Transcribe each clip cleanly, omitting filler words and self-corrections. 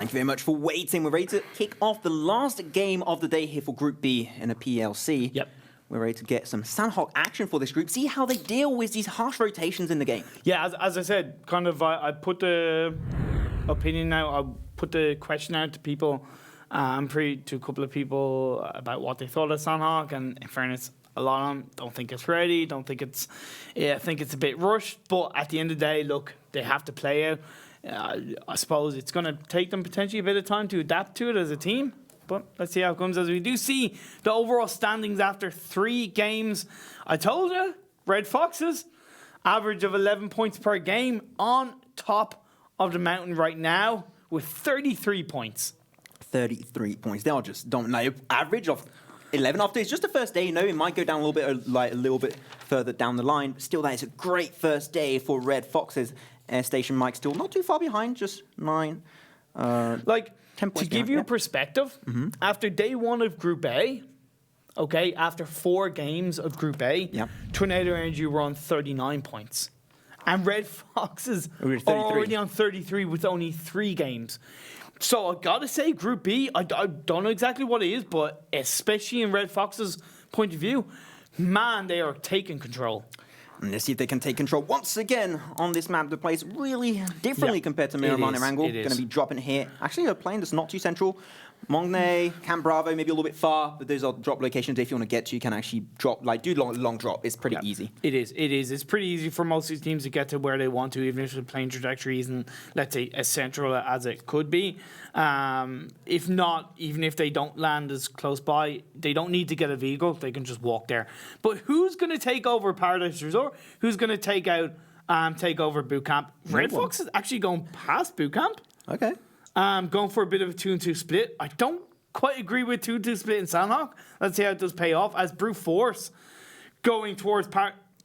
Thank you very much for waiting. We're ready to kick off the last game of the day here for Group B in a PLC. Yep. We're ready to get some Sanhok action for this group, see how they deal with these harsh rotations in the game. Yeah, as I said, kind of, I put the opinion out, I put the question out to people, to a couple of people about what they thought of Sanhok, and in fairness, a lot of them don't think it's ready, I think it's a bit rushed, but at the end of the day, look, they have to play out. I suppose it's going to take them potentially a bit of time to adapt to it as a team. But let's see how it comes. As we do see the overall standings after 3 games. I told you, Red Foxes, average of 11 points per game, on top of the mountain right now with 33 points. 33 points. They are just dominant. Average of 11 after. It's just the first day, it might go down a little bit further down the line. But still, that is a great first day for Red Foxes. Airstation Mike still not too far behind, just 9. 10 points to give you a perspective, after day 1 of Group A, okay, after 4 games of Group A, Tornado Energy were on 39 points. And Red Foxes are already on 33 with only 3 games. So I gotta say, Group B, I don't know exactly what it is, but especially in Red Foxes' point of view, man, they are taking control. And let's see if they can take control once again on this map. The plays really differently compared to Miramar and Erangel. Going to be dropping here. Actually, a plane that's not too central. Mongne, Camp Bravo, maybe a little bit far, but those are drop locations if you want to get to. You can actually drop, do long drop. It's pretty easy. It is. It's pretty easy for most of these teams to get to where they want to, even if the plane trajectory isn't, let's say, as central as it could be. If not, even if they don't land as close by, they don't need to get a vehicle. They can just walk there. But who's going to take over Paradise Resort? Who's going to take over Boot Camp? Red Fox is actually going past Boot Camp. Okay. Going for a bit of a 2-2 split. I don't quite agree with 2-2 split in Sanhok. Let's see how it does pay off. As Brute Force going towards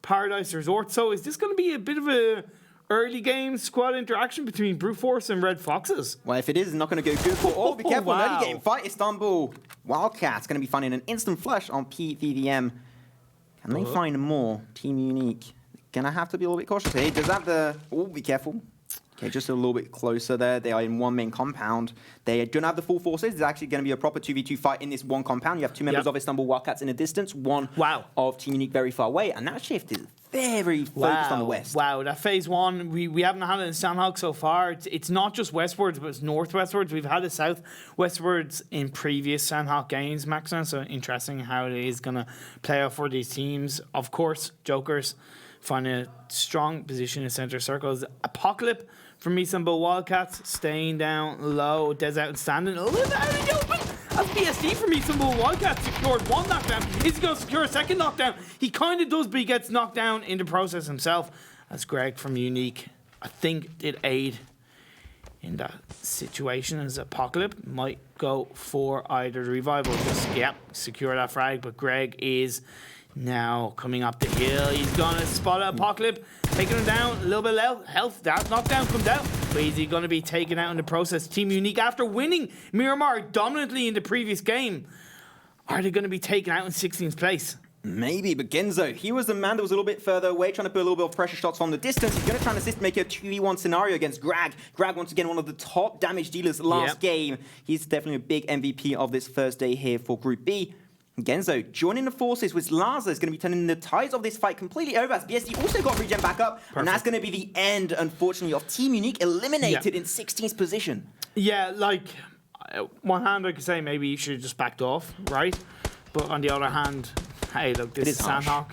Paradise Resort. So is this going to be a bit of a early game squad interaction between Brute Force and Red Foxes? Well, if it is, it's not going to go good for all. Be careful, an early game fight. Istanbul Wildcats going to be finding an instant flush on PVVM. Can they find more? Team Unique. Going to have to be a little bit cautious here. Does have the... Oh, be careful. Okay, just a little bit closer there. They are in one main compound. They don't have the full forces. It's actually going to be a proper 2v2 fight in this one compound. You have 2 members of Istanbul Wildcats in a distance, one of Team Unique very far away. And that shift is very focused on the west. Wow, that phase 1, we haven't had it in Sanhok so far. It's not just westwards, but it's northwestwards. We've had it southwestwards in previous Sanhok games, Maxon. So interesting how it is going to play out for these teams. Of course, Jokers find a strong position in center circles. Apocalypse from Istanbul Wildcats, staying down low. Des out and standing a little bit out in the open. As BSD from Istanbul Wildcats secured 1 knockdown. Is he going to secure a 2nd knockdown? He kind of does, but he gets knocked down in the process himself. As Greg from Unique, I think, did aid in that situation, as Apocalypse might go for either the revival. Just, secure that frag, but Greg is now coming up the hill. He's gonna spot Apocalypse, taking him down. A little bit of health. That knockdown comes out. But is he gonna be taken out in the process? Team Unique, after winning Miramar dominantly in the previous game, are they gonna be taken out in 16th place? Maybe, but Genzo, he was the man that was a little bit further away, trying to put a little bit of pressure shots from the distance. He's going to try and assist, make a 2v1 scenario against Grag. Grag, once again, one of the top damage dealers last game. He's definitely a big MVP of this first day here for Group B. Genzo joining the forces with Laza is going to be turning the tides of this fight completely over, as BSD also got regen back up. And that's going to be the end, unfortunately, of Team Unique eliminated in 16th position. Yeah, one hand I could say maybe you should have just backed off, right? But on the other hand, hey, look, this is Sanhok.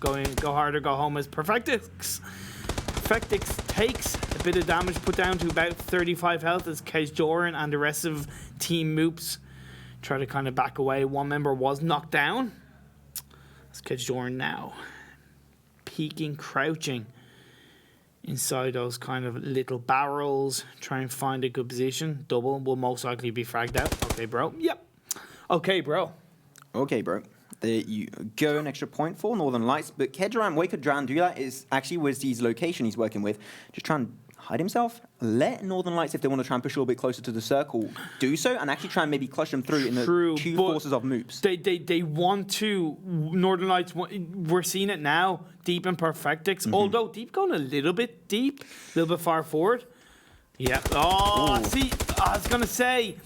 Go hard or go home as Perfectix. Perfectix takes a bit of damage, put down to about 35 health as KnorkiS and the rest of Team MOOPHEUS try to kind of back away. One member was knocked down. It's KnorkiS now peeking, crouching inside those kind of little barrels, try and find a good position. Double will most likely be fragged out. Okay, bro. Yep. Okay, bro. Okay, bro. There you go, an extra point for Northern Lights. But Kedran, way could Dran do that is actually with his location he's working with. Just try and hide himself. Let Northern Lights, if they want to try and push a little bit closer to the circle, do so, and actually try and maybe clutch them through in the 2 forces of MOOPHEUS. They want to. Northern Lights, we're seeing it now, Deep and Perfectix. Although Deep going a little bit deep, a little bit far forward. Yeah. Oh, Ooh. see, I was going to say,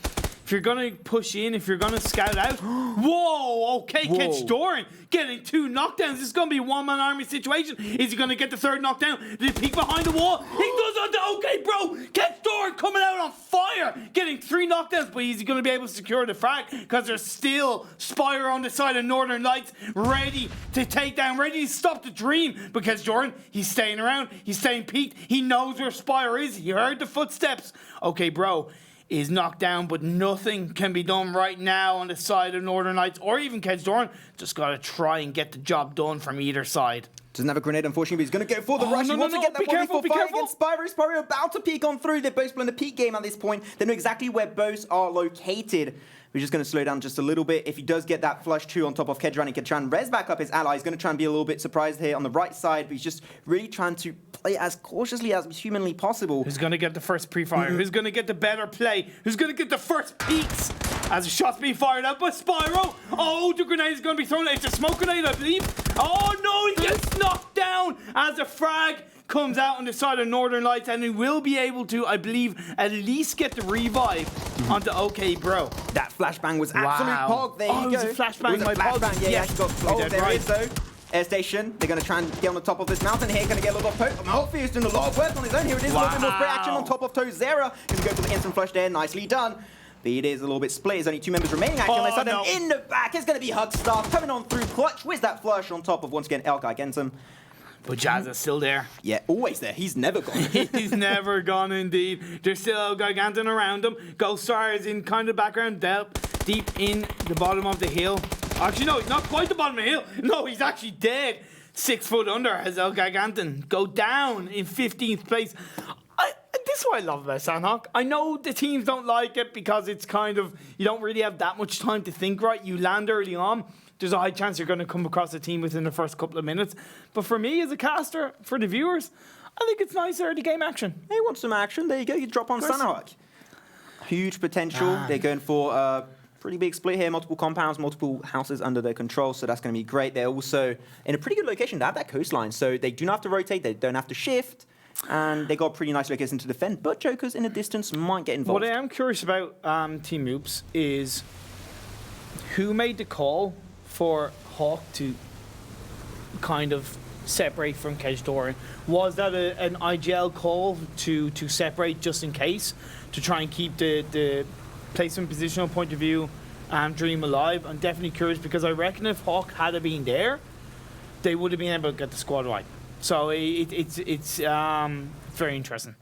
if you're going to push in, if you're going to scout out, whoa, okay, Whoa. Doran getting 2 knockdowns. This is going to be a one-man army situation. Is he going to get the 3rd knockdown? Did he peek behind the wall? He does on the okay, bro. Doran coming out on fire, getting 3 knockdowns, but is he going to be able to secure the frag? Because there's still Spire on the side of Northern Lights, ready to take down, ready to stop the dream. Because Doran, he's staying around, he's staying peaked, he knows where Spire is, he heard the footsteps. Okay, bro. Is knocked down, but nothing can be done right now on the side of Northern Lights or even Doran. Just got to try and get the job done from either side. Doesn't have a grenade, unfortunately, but he's going to go for the rush. No, He wants to get that be careful, 1v4 fight against Spyro. Spyro about to peek on through. They're both playing the peak game at this point. They know exactly where both are located. We're just going to slow down just a little bit. If he does get that flush 2 on top of Kedran, he can try and res back up his ally. He's going to try and be a little bit surprised here on the right side, but he's just really trying to play as cautiously as humanly possible. Who's going to get the first pre-fire? Who's going to get the better play? Who's going to get the first peaks? As a shot's being fired out by Spyro. Oh, the grenade is going to be thrown. It's a smoke grenade, I believe. Oh, no, he gets knocked down as a frag comes out on the side of Northern Lights, and he will be able to, I believe, at least get the revive onto OK Bro. That flashbang was absolute pog. There you go. It was a flashbang. It was a flashbang. Yeah, yes. There it is, though. Airstation. They're going to try and get on the top of this mountain here. Going to get a little bit of poke. MOORPHEUS doing a lot of work on his own here. It is a little bit more spray action on top of ToWzErA. Going to go for the instant flush there. Nicely done. But it is a little bit split. There's only 2 members remaining. Actually, no. In the back, it's going to be Hugstar coming on through clutch with that flush on top of, once again, ELGIGANTEN. But Jazza's still there. Yeah, always there. He's never gone. He's never gone, indeed. There's still ELGIGANTEN around him. ghostar is in kind of background, deep in the bottom of the hill. Actually, no, he's not quite the bottom of the hill. No, he's actually dead. 6 foot under as ELGIGANTEN go down in 15th place. This is what I love about Sanhok. I know the teams don't like it because it's kind of, you don't really have that much time to think right. You land early on. There's a high chance you're going to come across a team within the first couple of minutes. But for me as a caster, for the viewers, I think it's nice early game action. They want some action. There you go. You drop on Sanhok. Huge potential. They're going for a pretty big split here. Multiple compounds, multiple houses under their control. So that's going to be great. They're also in a pretty good location. They have that coastline. So they do not have to rotate. They don't have to shift. And they got a pretty nice location to defend. But Jokers in the distance might get involved. What I am curious about Team MOOPHEUS is who made the call for Hawk to kind of separate from Doran. Was that an IGL call to separate just in case, to try and keep the placement positional point of view dream alive? I'm definitely curious because I reckon if Hawk had been there, they would have been able to get the squad right. So it's very interesting.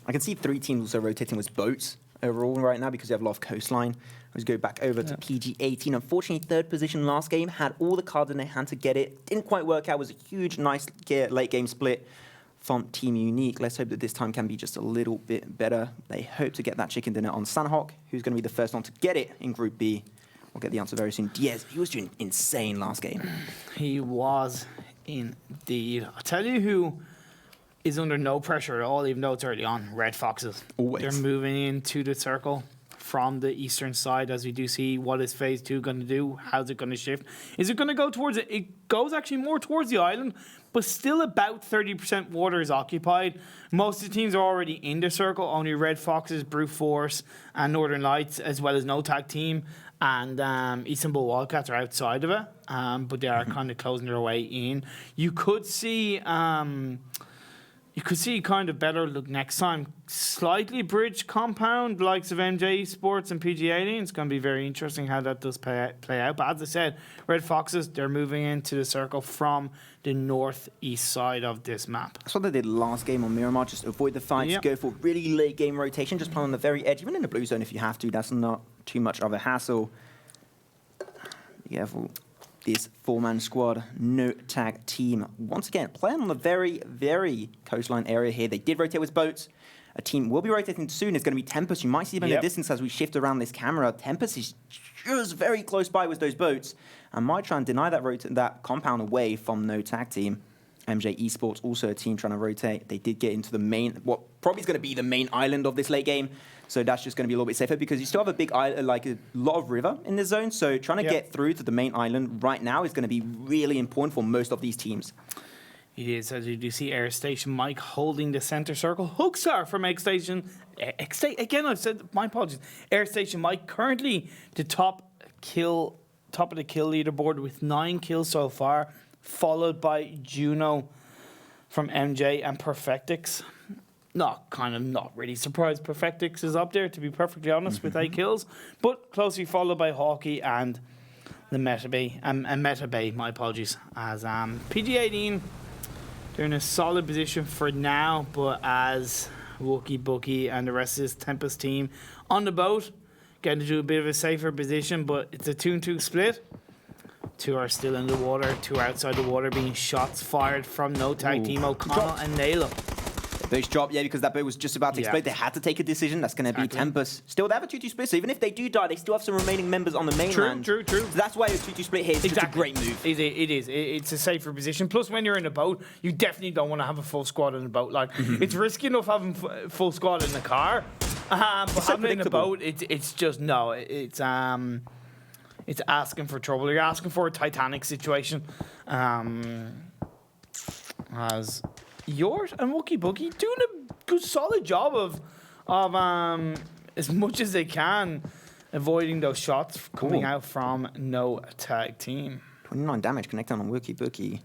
I can see 3 teams also rotating with boats overall right now because you have a lot of coastline. Let's go back over to PG18. Unfortunately, 3rd position last game. Had all the cards in their hand to get it. Didn't quite work out. It was a huge, nice late game split from Team Unique. Let's hope that this time can be just a little bit better. They hope to get that chicken dinner on Sanhok, who's going to be the first one to get it in Group B. We'll get the answer very soon. Diaz, he was doing insane last game. He was indeed. I'll tell you who is under no pressure at all, even though it's early on. Red Foxes. Always. They're moving into the circle from the eastern side, as we do see. What is phase 2 going to do? How's it going to shift? Is it going to go towards it? It goes actually more towards the island, but still about 30% water is occupied. Most of the teams are already in the circle. Only Red Foxes, Brute Force, and Northern Lights, as well as No Tag Team and Istanbul Wildcats are outside of it, but they are kind of closing their way in. You could see kind of BetterLuckNxTime slightly bridge compound likes of MJ-Esports and PG18. It's going to be very interesting how that does play out. But as I said, Red Foxes, they're moving into the circle from the northeast side of this map. That's what they did last game on Miramar. Just avoid the fights, go for really late game rotation, just play on the very edge, even in the blue zone if you have to. That's not too much of a hassle. Be careful. This 4-man squad, no tag team. Once again, playing on the very, very coastline area here. They did rotate with boats. A team will be rotating soon. It's going to be Tempest. You might see them in the distance as we shift around this camera. Tempest is just very close by with those boats and might try and deny that compound away from no tag team. MJ-Esports, also a team trying to rotate. They did get into the main, what probably is going to be the main island of this late game. So that's just going to be a little bit safer because you still have a big island, like a lot of river in this zone. So trying to get through to the main island right now is going to be really important for most of these teams. It is, as you do see, Airstation Mike holding the center circle. Hugstar from Airstation. Again, I've said, my apologies. Airstation Mike currently the top of the kill leaderboard with 9 kills so far, followed by Juno from MJ and Perfectix. Not really surprised Perfectix is up there, to be perfectly honest, with 8 kills, but closely followed by Hawkeye and the Metabay, my apologies, as PG-18 they're in a solid position for now, but as Wookie Bookie and the rest of this Tempest team on the boat, getting to a bit of a safer position, but it's a 2-2 split. 2 are still in the water, 2 are outside the water, being shots fired from no tag team O'Connell and Naylor. Those drop, because that boat was just about to explode. They had to take a decision. That's going to be Tempest. Still, they have a 2-2 split, so even if they do die, they still have some remaining members on the mainland. True. So that's why a 2-2 split here is just a great move. It is. It's a safer position. Plus, when you're in a boat, you definitely don't want to have a full squad in a boat. Like, it's risky enough having full squad in the car, but having it in a boat, it's just, no. It's asking for trouble. You're asking for a Titanic situation. As Yort and Wookie Bookie doing a good solid job of as much as they can avoiding those shots coming out from no tag team. 29 damage connecting on Wookie Bookie.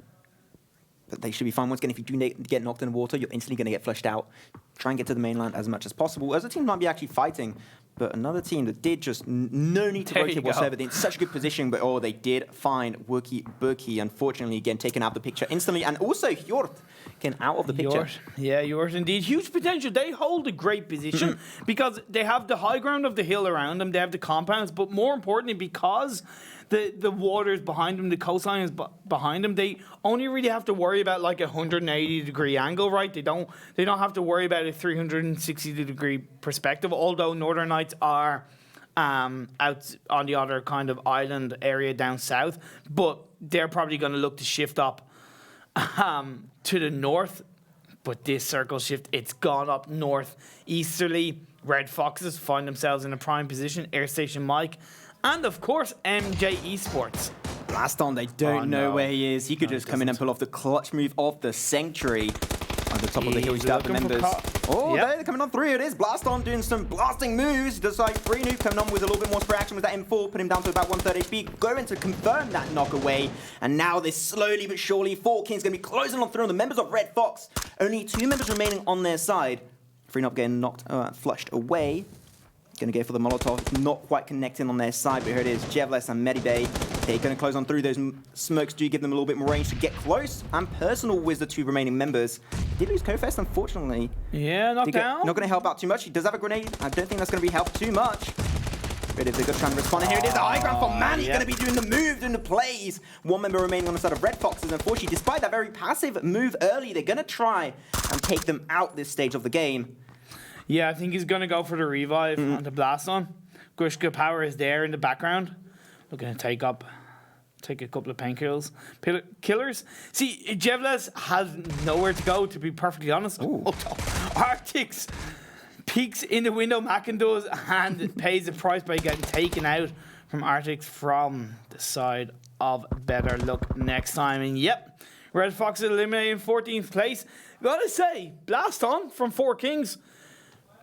But they should be fine. Once again, if you do get knocked in the water, you're instantly going to get flushed out. Try and get to the mainland as much as possible. As a team might be actually fighting, but another team that did just no need to rotate whatsoever. They're in such a good position, but they did find Wookie Bookie. Unfortunately, again, taken out of the picture instantly. And also Hjort getting out of the picture. Hjort indeed. Huge potential. They hold a great position because they have the high ground of the hill around them. They have the compounds, but more importantly, because the water's behind them, the coastline is behind them, they only really have to worry about like a 180-degree angle, right? They don't have to worry about a 360-degree perspective, although Northern Knights are out on the other kind of island area down south, but they're probably going to look to shift up to the north. But this circle shift, it's gone up northeasterly. Red Foxes find themselves in a prime position. Airstation Mike, and of course MJ-Esports. Blaston, they don't know where he is. He could just come in and pull off the clutch move of the Sanctuary. On the top of the hill, he's got the members. They're coming on through. It is Blaston doing some blasting moves. Does like 3 noob coming on with a little bit more spray action with that M4, put him down to about 1/3 HP. Going to confirm that knock away. And now this slowly but surely, 4 Kings going to be closing on through on the members of Red Fox. Only 2 members remaining on their side. 3 not getting flushed away. Going to go for the Molotov. Not quite connecting on their side, but here it is. Jevles and Medibay. They're going to close on through. Those smokes do give them a little bit more range to get close. And Personal with the 2 remaining members. He did lose Kofest, unfortunately. Yeah, knocked down. Not going to help out too much. He does have a grenade. I don't think that's going to be helped too much. But if they're going to try and respond, and here it is, the high ground for Man. He's going to be doing the move, doing the plays. 1 member remaining on the side of Red Foxes. Unfortunately, despite that very passive move early, they're going to try and take them out this stage of the game. Yeah, I think he's going to go for the revive on the Blaston. GRISHKAPOWER is there in the background. Looking to take a couple of painkillers. Killers. See, Jevles has nowhere to go, to be perfectly honest. Arctics peeks in the window, Maken does, and pays the price by getting taken out from Arctics from the side of BetterLuckNxTime. And yep, Red Fox eliminated in 14th place. Gotta say, Blaston from 4 Kings.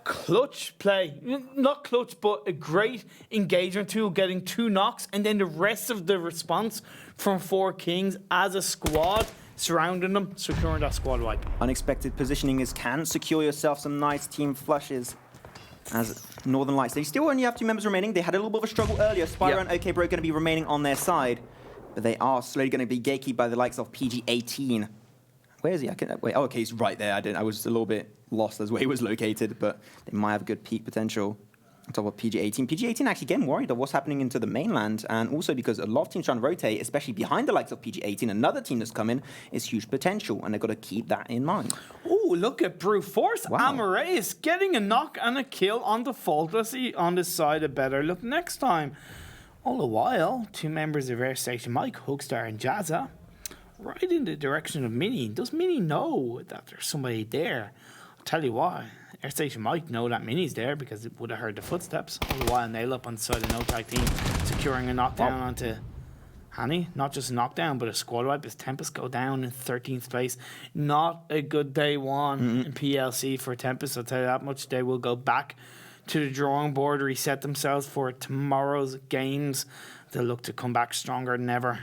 Clutch play. Not clutch, but a great engagement tool, getting 2 knocks, and then the rest of the response from 4 Kings as a squad, surrounding them, securing that squad wipe. Unexpected positioning can secure yourself some nice team flushes as Northern Lights. They still only have 2 members remaining. They had a little bit of a struggle earlier. Spyro and OK Bro going to be remaining on their side, but they are slowly going to be gatekeeped by the likes of PG-18. Where is he? Wait. Oh, okay, he's right there. I was a little bit lost as where he was located, but they might have a good peak potential on top of PG-18. PG-18 actually getting worried of what's happening into the mainland, and also because a lot of teams trying to rotate, especially behind the likes of PG-18. Another team that's coming is huge potential, and they've got to keep that in mind. Oh, look at Brute Force. Wow. AmerouuS getting a knock and a kill on the Faultlessly on the side of BetterLuckNxTime. All the while, 2 members of Airstation Mike, Hugstar and Jazza, right in the direction of Mini. Does Mini know that there's somebody there? I'll tell you why. Airstation might know that Mini's there because it would have heard the footsteps. All the while, Nail up on the side of no tag team, securing a knockdown onto Hanny, not just a knockdown, but a squad wipe as Tempest go down in 13th place. Not a good day one in PLC for Tempest, I'll tell you that much. They will go back to the drawing board, reset themselves for tomorrow's games. They'll look to come back stronger than ever.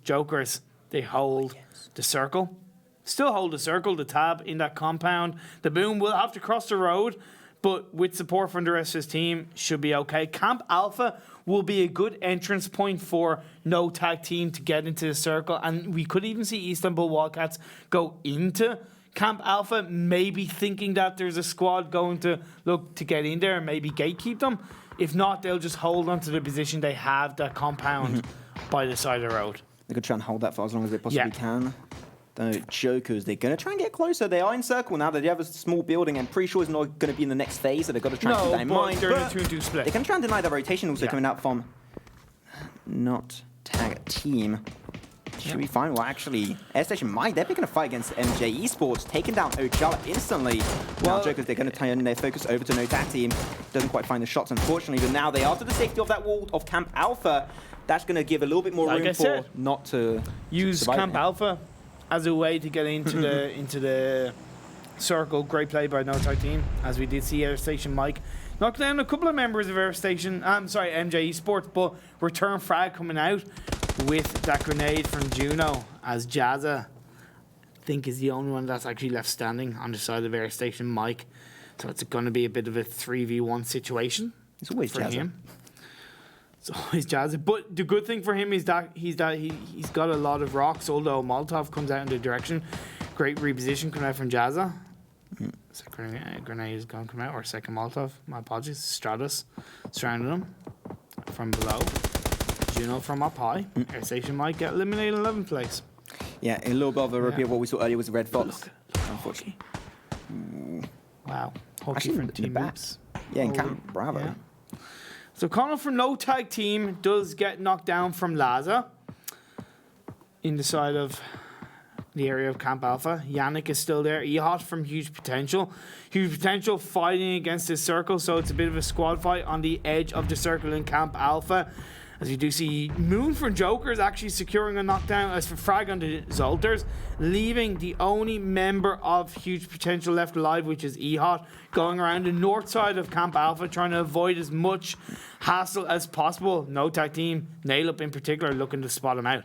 Jokers, they hold the circle. Still hold the circle, the tab in that compound. The Boom will have to cross the road, but with support from the rest of his team, should be okay. Camp Alpha will be a good entrance point for no tag team to get into the circle, and we could even see Istanbul Wildcats go into Camp Alpha, maybe thinking that there's a squad going to look to get in there and maybe gatekeep them. If not, they'll just hold on to the position they have, that compound by the side of the road. They could try and hold that for as long as they possibly can. The Jokers, they're going to try and get closer. They are in circle now. They have a small building. I'm pretty sure it's not going to be in the next phase, so they've got to try and keep that in mind. They're in a 2-2 split. They can try and deny the rotation also coming out from not tag team. Should be fine. Well, actually, Airstation might. They're picking a fight against MJ-Esports, taking down Ochala instantly. Now, Jokers, they're going to turn their focus over to no tag team. Doesn't quite find the shots, unfortunately, but now they are to the safety of that wall of Camp Alpha. That's going to give a little bit more room for not to use Camp Alpha as a way to get into the circle. Great play by no tag team, as we did see Airstation Mike knock down a couple of members of Airstation. MJ-Esports, but return frag coming out with that grenade from Juno, as Jazza, I think, is the only one that's actually left standing on the side of Airstation Mike. So it's going to be a bit of a 3v1 situation. It's always for Jazza. Him. It's always Jazza. But the good thing for him is that he's got a lot of rocks, although Molotov comes out in the direction. Great reposition coming out from Jazza. Grenade is going to come out, or second Molotov. My apologies. Stratus surrounding him from below. Juno from up high. Airstation might get eliminated in 11th place. Yeah, a little bit of a repeat of what we saw earlier was Red Fox. Unfortunately. Wow. Hockey Actually, from in Team the back. Oops. Yeah, in Camp Bravo. Yeah. So Connor from no tag team does get knocked down from Laza in the side of the area of Camp Alpha. Yannick is still there. Ehot from Huge Potential. Huge Potential fighting against his circle, so it's a bit of a squad fight on the edge of the circle in Camp Alpha. As you do see, Moon from Jokers actually securing a knockdown as for frag on the Zolters, leaving the only member of Huge Potential left alive, which is Ehot, going around the north side of Camp Alpha, trying to avoid as much hassle as possible. No tag team, Nail Up in particular, looking to spot him out.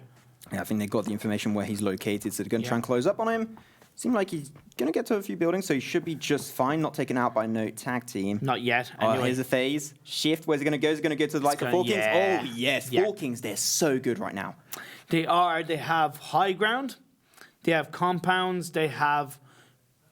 Yeah, I think they got the information where he's located, so they're going to try and close up on him. Seemed like he's going to get to a few buildings, so he should be just fine, not taken out by no tag team. Not yet. Anyway. Here's a phase. Shift, where's he going to go? He's going to go to the likes of Four Kings. Yeah. Oh, yes. Yeah. Four Kings, they're so good right now. They are. They have high ground. They have compounds. They have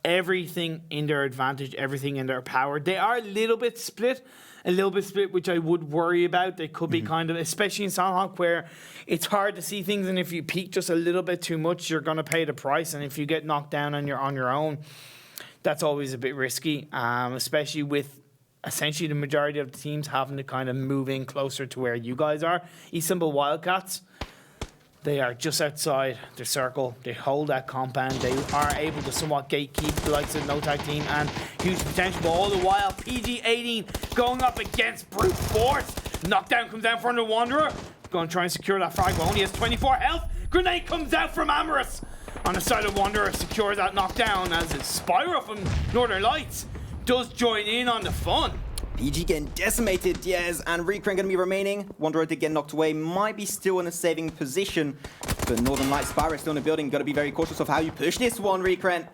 everything in their advantage, everything in their power. They are a little bit split, which I would worry about. They could be kind of, especially in Sanhok, where it's hard to see things, and if you peek just a little bit too much, you're going to pay the price. And if you get knocked down and you're on your own, that's always a bit risky, especially with essentially the majority of the teams having to kind of move in closer to where you guys are. Istanbul Wildcats, they are just outside the circle. They hold that compound. They are able to somewhat gatekeep the likes of No Tag Team and Huge Potential. But all the while, PG-18 going up against Brute Force. Knockdown comes down from the Wanderer. Going to try and secure that frag, but only has 24 health. Grenade comes out from AmerouuS. On the side of Wanderer, secures that knockdown as Spyro from Northern Lights does join in on the fun. PG getting decimated, Diaz and Recran going to be remaining. Wanderer did get knocked away, might be still in a saving position. But Northern Lights, Spyro still in the building. Got to be very cautious of how you push this one, Recran.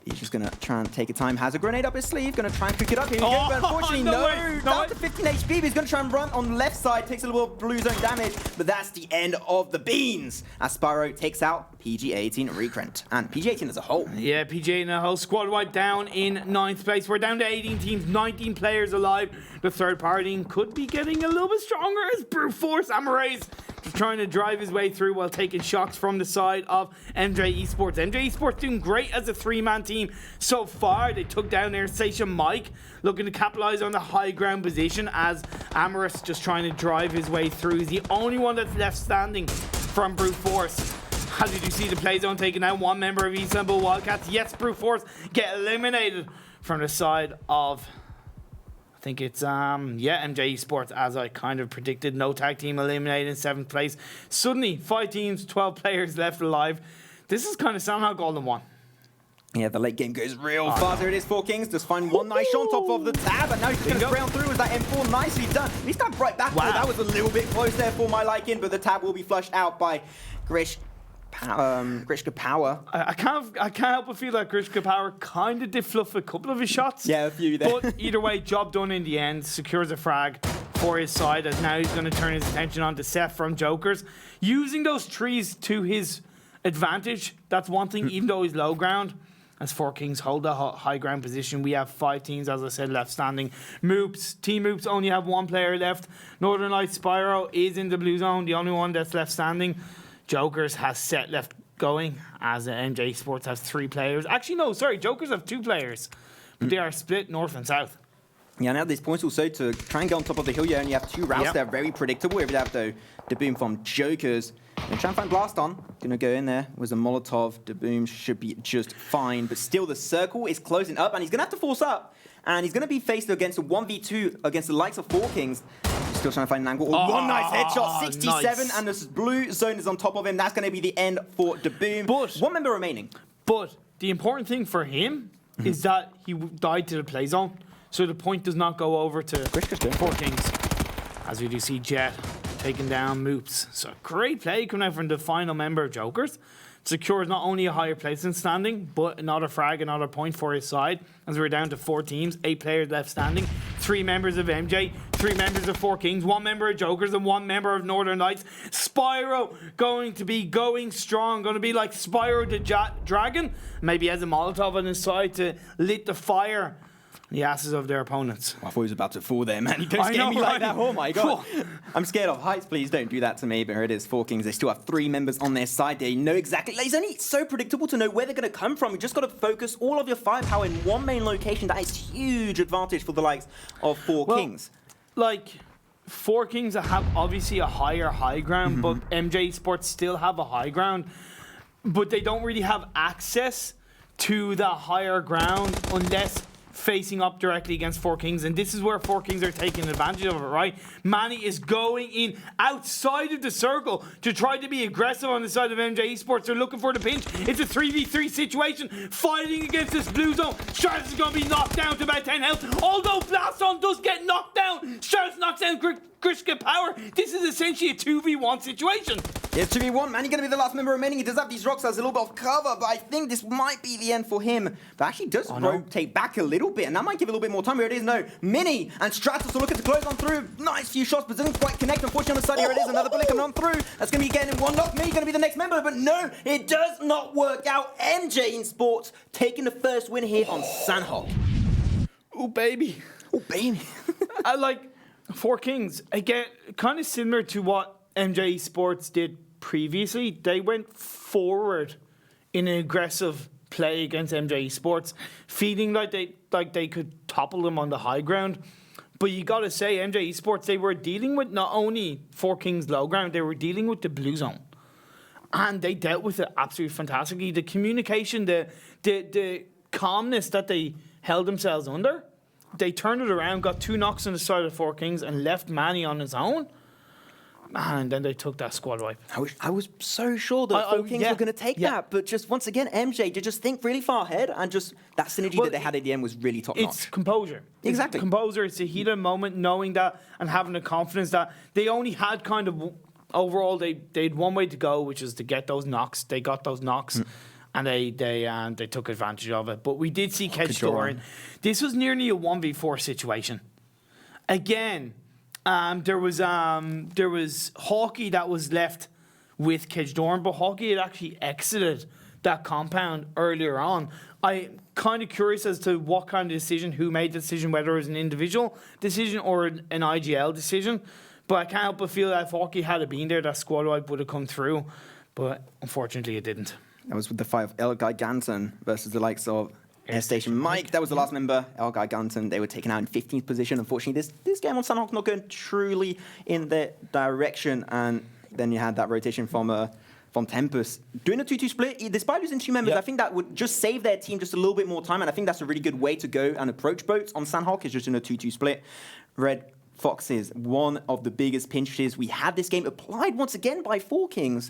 He's just going to try and take a time. Has a grenade up his sleeve. Going to try and pick it up. Here we go. But unfortunately, no. Down to 15 HP. But he's going to try and run on the left side. Takes a little blue zone damage. But that's the end of the beans. As Spyro takes out PG-18 Recrent. And PG-18 as a whole. Yeah, PG-18 as a whole. Squad wipe down in 9th place. We're down to 18 teams. 19 players alive. The third party could be getting a little bit stronger as Brute Force AmerouuS trying to drive his way through while taking shots from the side of MJ-Esports. MJ-Esports doing great as a three-man team so far. They took down Airstation Mike, looking to capitalize on the high ground position as AmerouuS just trying to drive his way through. He's the only one that's left standing from Brute Force. How did you see the play zone taking out one member of Istanbul Wildcats? Yes, Brute Force get eliminated from the side of I think it's MJ-Esports, as I kind of predicted. No tag team eliminated in 7th place. Suddenly, 5 teams, 12 players left alive. This is kind of Sanhok all in one. Yeah, the late game goes real fast. There it is, 4Kings. Just find one nice shot on top of the tab, and now he's going to spray on through with that M4. Nicely done. He stabbed right back. Wow. That was a little bit close there for my liking, but the tab will be flushed out by GRISHKAPOWER. I can't help but feel like GRISHKAPOWER kind of did fluff a couple of his shots. Yeah, a few there. But either way, job done in the end. Secures a frag for his side, as now he's going to turn his attention on to Seth from Jokers. Using those trees to his advantage, that's one thing, even though he's low ground. As 4Kings hold the high ground position, we have 5 teams, as I said, left standing. Team MOOPHEUS only have 1 player left. Northern Lights Spyro is in the blue zone, the only one that's left standing. Jokers has Set left going, as MJ-Esports has 3 players. Actually, no, sorry, Jokers have 2 players, but they are split north and south. Yeah, now there's points also to try and get on top of the hill here, and you have 2 routes there, very predictable. If you have, though, the boom from Jokers. And try and find Blast on. Gonna go in there with a Molotov. The boom should be just fine, but still the circle is closing up, and he's gonna have to force up. And he's gonna be faced against a 1v2 against the likes of 4Kings. Still trying to find an angle. One nice headshot, 67, nice. and this blue zone is on top of him. That's gonna be the end for the boom. But 1 member remaining. But the important thing for him is that he died to the play zone, so the point does not go over to 4Kings. As we do see Jet taking down MOOPHEUS. So great play coming out from the final member of Jokers. Secures not only a higher placement standing, but another frag, another point for his side. As we're down to 4 teams, 8 players left standing. 3 members of MJ, 3 members of 4Kings, 1 member of Jokers, and 1 member of Northern Lights. Spyro going to be going strong, going to be like Spyro the Dragon. Maybe has a Molotov on his side to lit the fire the asses of their opponents. I thought he was about to fall there, man. You don't scare me like that. Oh my god. I'm scared of heights. Please don't do that to me. But here it is, 4Kings. They still have 3 members on their side. They know exactly. Like, it's only so predictable to know where they're going to come from. You just got to focus all of your firepower in one main location. That is huge advantage for the likes of 4Kings. Like, 4Kings have obviously a higher high ground, but MJ-Esports still have a high ground. But they don't really have access to the higher ground unless facing up directly against 4Kings, and this is where 4Kings are taking advantage of it, right? Manny is going in outside of the circle to try to be aggressive on the side of MJ-Esports. They're looking for the pinch. It's a 3v3 situation, fighting against this blue zone. Shards is going to be knocked down to about 10 health, although Blaston does get knocked down. Shards knocks down GRISHKAPOWER. This is essentially a 2v1 situation. It's 2v1, man. He's going to be the last member remaining. He does have these rocks as a little bit of cover, but I think this might be the end for him. But actually does rotate back a little bit, and that might give a little bit more time. Here it is, no. Mini and Stratos are looking to close on through. Nice few shots, but doesn't quite connect. Unfortunately, on the side, here it is. Another bullet coming on through. That's going to be getting in 1 knock. Mini going to be the next member, but no, it does not work out. MJ-Esports taking the first win here on Sanhok. Oh, baby. Oh, baby. I like 4Kings. Again, kind of similar to what MJ-Esports did previously. They went forward in an aggressive play against MJ-Esports, feeling like they could topple them on the high ground. But you got to say, MJ-Esports, they were dealing with not only 4Kings low ground, they were dealing with the blue zone. And they dealt with it absolutely fantastically. The communication, the calmness that they held themselves under, they turned it around, got 2 knocks on the side of 4Kings, and left Manny on his own. And then they took that squad wipe. I was so sure that 4Kings were going to take that, but just once again, MJ did just think really far ahead, and just that synergy that they had at the end was really top notch. It's composure. Exactly. It's composure. It's a heat of the moment, knowing that and having the confidence that they only had kind of overall they had one way to go, which is to get those knocks. They got those knocks. And they took advantage of it. But we did see KnorkiS. This was nearly a 1v4 situation. Again, there was Hawkeye that was left with KnorkiS, but Hawkeye had actually exited that compound earlier on. I'm kind of curious as to what kind of decision, who made the decision, whether it was an individual decision or an IGL decision. But I can't help but feel that if Hawkeye had been there, that squad wipe would have come through. But unfortunately, it didn't. That was with the fight of ELGIGANTEN versus the likes of Airstation Mike. That was the last member, ELGIGANTEN. They were taken out in 15th position. Unfortunately, this game on Sanhok not going truly in their direction. And then you had that rotation from from Tempest. Doing a 2-2 split, despite losing 2 members, I think that would just save their team just a little bit more time, and I think that's a really good way to go and approach boats on Sanhok, is just in a 2-2 split. Red Foxes, one of the biggest pinches. We had this game applied once again by 4Kings,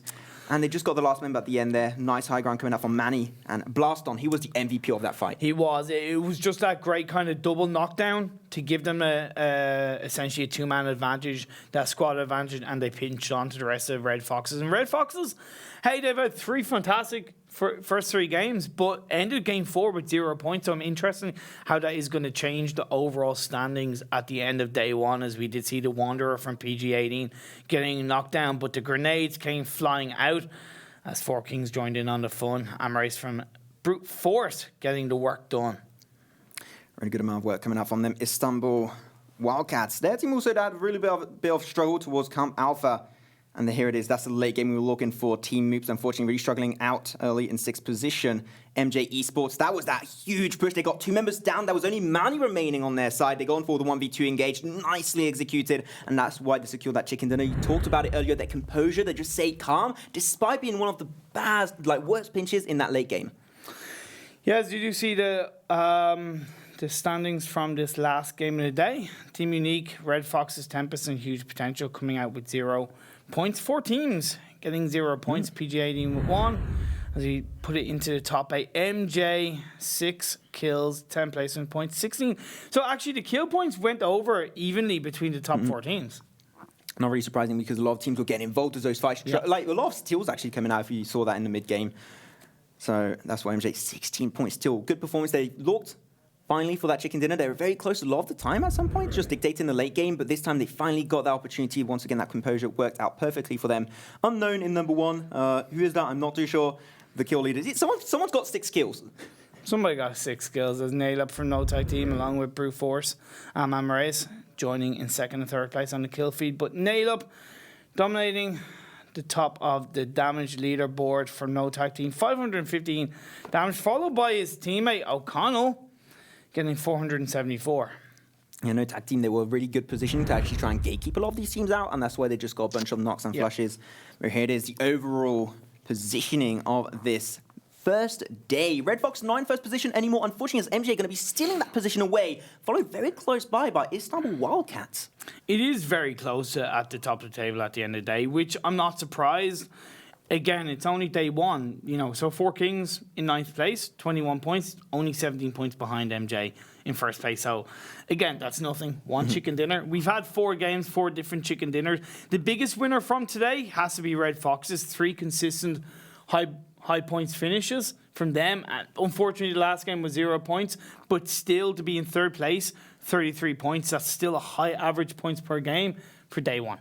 and they just got the last member at the end there. Nice high ground coming out from Manny, and Blaston, he was the MVP of that fight. He was. It was just that great kind of double knockdown to give them essentially a 2-man advantage, that squad advantage, and they pinched on to the rest of Red Foxes. And Red Foxes, hey, they've had 3 fantastic first 3 games, but ended game 4 with 0 points. So I'm interested in how that is going to change the overall standings at the end of day 1, as we did see the Wanderer from PG18 getting knocked down, but the grenades came flying out as 4Kings joined in on the fun. AmerouuS from brute force getting the work done. Really good amount of work coming out from them. Istanbul Wildcats. Their team also had a really bit of struggle towards Camp Alpha. And here it is. That's the late game we were looking for. Team MOOPHEUS, unfortunately, really struggling out early in 6th position. MJ-Esports, that was that huge push. They got 2 members down. There was only Manny remaining on their side. They go on for the 1v2 engage. Nicely executed. And that's why they secured that chicken dinner. You talked about it earlier, their composure. They just stayed calm, despite being one of the bad, worst pinches in that late game. Yes, did you see the standings from this last game of the day? Team Unique, Red Foxes, Tempest, and Huge Potential coming out with 0 points. 4 teams getting 0 points. PG18 with 1. As we put it into the top 8. MJ, 6 kills, 10 placement points, 16. So actually the kill points went over evenly between the top 4 teams. Not really surprising, because a lot of teams were getting involved as those fights. A lot of steals actually coming out, if you saw that in the mid-game. So that's why MJ, 16 points still. Good performance. They looked finally for that chicken dinner. They were very close a lot of the time at some point, just dictating the late game. But this time they finally got that opportunity. Once again, that composure worked out perfectly for them. Unknown in number 1. Who is that? I'm not too sure. The kill leader. Someone's got 6 kills. Somebody got 6 kills. There's Nail Up from No Tag Team along with Brute Force. AmerouuS joining in 2nd and 3rd place on the kill feed. But Nail Up dominating the top of the damage leaderboard for No Tag Team. 515 damage, followed by his teammate O'Connell getting 474. Yeah, No Tag Team, they were a really good position to actually try and gatekeep a lot of these teams out, and that's why they just got a bunch of knocks and flushes. But here it is, the overall positioning of this first day. Red Fox 9 first position anymore. Unfortunately, as MJ going to be stealing that position away, followed very close by Istanbul Wildcats. It is very close at the top of the table at the end of the day, which I'm not surprised. Again, it's only day 1, so 4Kings in 9th place, 21 points, only 17 points behind MJ in 1st place. So, again, that's nothing. 1 chicken dinner. We've had 4 games, 4 different chicken dinners. The biggest winner from today has to be Red Foxes. 3 consistent high points finishes from them. And unfortunately, the last game was 0 points, but still to be in 3rd place, 33 points. That's still a high average points per game for day 1.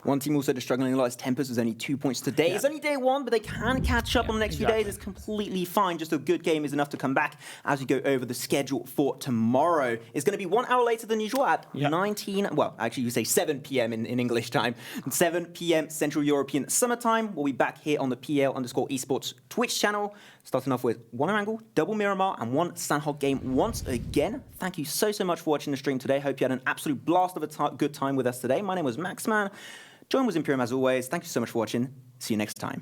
One team also just struggling a lot is Tempest. There's only 2 points today. Yeah. It's only day 1, but they can catch up on the next few days. It's completely fine. Just a good game is enough to come back as we go over the schedule for tomorrow. It's going to be 1 hour later than usual at 19, well, actually you say 7 p.m. in English time. 7 p.m. Central European Summer Time. We'll be back here on the PL_Esports Twitch channel, starting off with 1 Angle, double Miramar, and 1 Sanhok game once again. Thank you so much for watching the stream today. Hope you had an absolute blast of a good time with us today. My name was Maxman. Join was Imperium as always. Thank you so much for watching. See you next time.